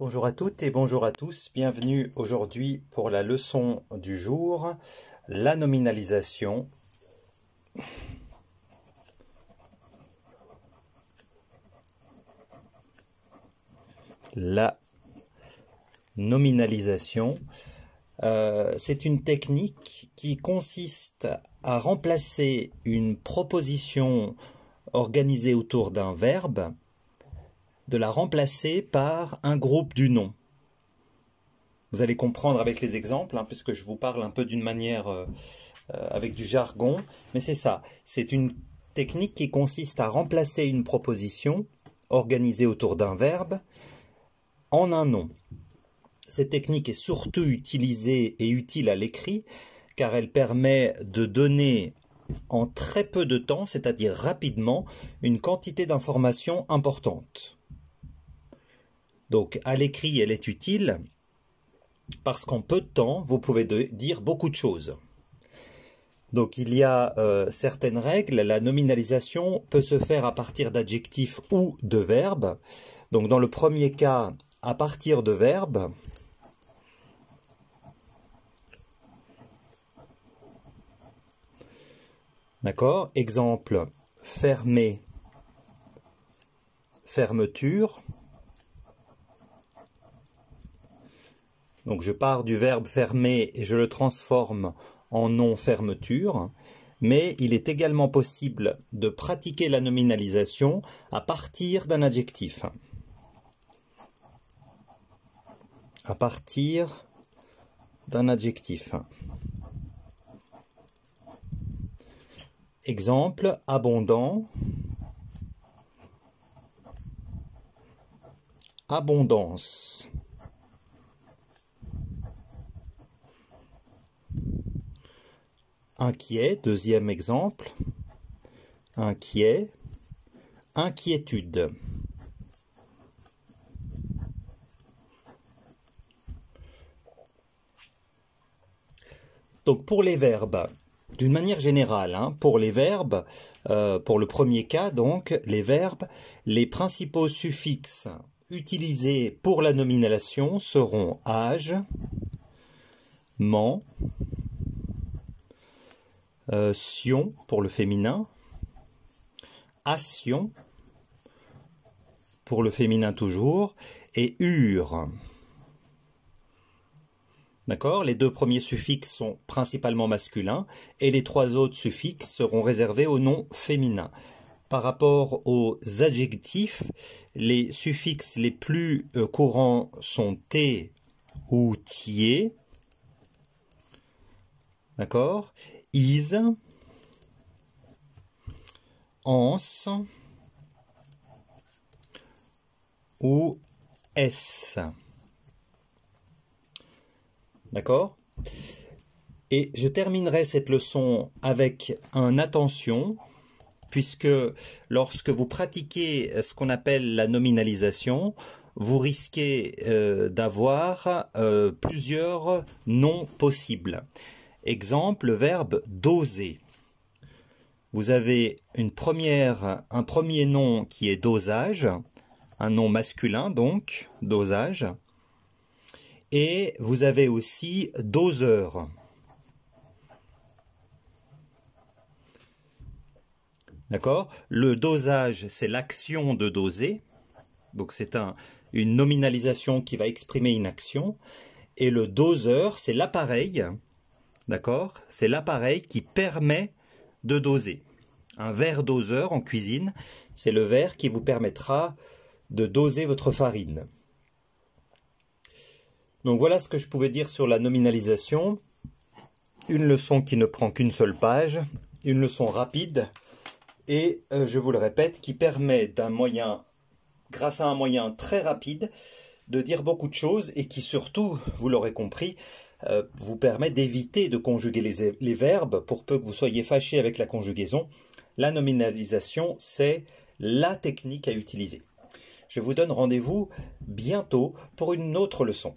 Bonjour à toutes et bonjour à tous, bienvenue aujourd'hui pour la leçon du jour, la nominalisation. La nominalisation, c'est une technique qui consiste à remplacer une proposition organisée autour d'un verbe, de la remplacer par un groupe du nom. Vous allez comprendre avec les exemples, puisque je vous parle un peu d'une manière avec du jargon, mais c'est ça. C'est une technique qui consiste à remplacer une proposition organisée autour d'un verbe en un nom. Cette technique est surtout utilisée et utile à l'écrit, car elle permet de donner en très peu de temps, c'est-à-dire rapidement, une quantité d'informations importante. Donc à l'écrit, elle est utile parce qu'en peu de temps, vous pouvez dire beaucoup de choses. Donc il y a certaines règles. La nominalisation peut se faire à partir d'adjectifs ou de verbes. Donc dans le premier cas, à partir de verbes. D'accord? Exemple, fermer, fermeture. Donc je pars du verbe fermer et je le transforme en nom fermeture, mais il est également possible de pratiquer la nominalisation à partir d'un adjectif. À partir d'un adjectif. Exemple, abondant, abondance. Inquiet, deuxième exemple, inquiet, inquiétude. Donc pour les verbes, d'une manière générale, pour les verbes, pour le premier cas, donc, les verbes, les principaux suffixes utilisés pour la nominalisation seront age, ment, sion pour le féminin, ation pour le féminin toujours, et ur. D'accord? Les deux premiers suffixes sont principalement masculins et les trois autres suffixes seront réservés au nom féminin. Par rapport aux adjectifs, les suffixes les plus courants sont t ou tier. D'accord? Is, ans ou s. D'accord? Et je terminerai cette leçon avec un attention, puisque lorsque vous pratiquez ce qu'on appelle la nominalisation, vous risquez d'avoir plusieurs noms possibles. Exemple, le verbe doser. Vous avez un premier nom qui est dosage, un nom masculin donc, dosage. Et vous avez aussi doseur. D'accord? Le dosage, c'est l'action de doser. Donc c'est une nominalisation qui va exprimer une action. Et le doseur, c'est l'appareil. D'accord? C'est l'appareil qui permet de doser. Un verre doseur en cuisine, c'est le verre qui vous permettra de doser votre farine. Donc voilà ce que je pouvais dire sur la nominalisation. Une leçon qui ne prend qu'une seule page, une leçon rapide et, je vous le répète, qui permet grâce à un moyen très rapide, de dire beaucoup de choses et qui surtout, vous l'aurez compris, vous permet d'éviter de conjuguer les verbes pour peu que vous soyez fâché avec la conjugaison. La nominalisation, c'est la technique à utiliser. Je vous donne rendez-vous bientôt pour une autre leçon.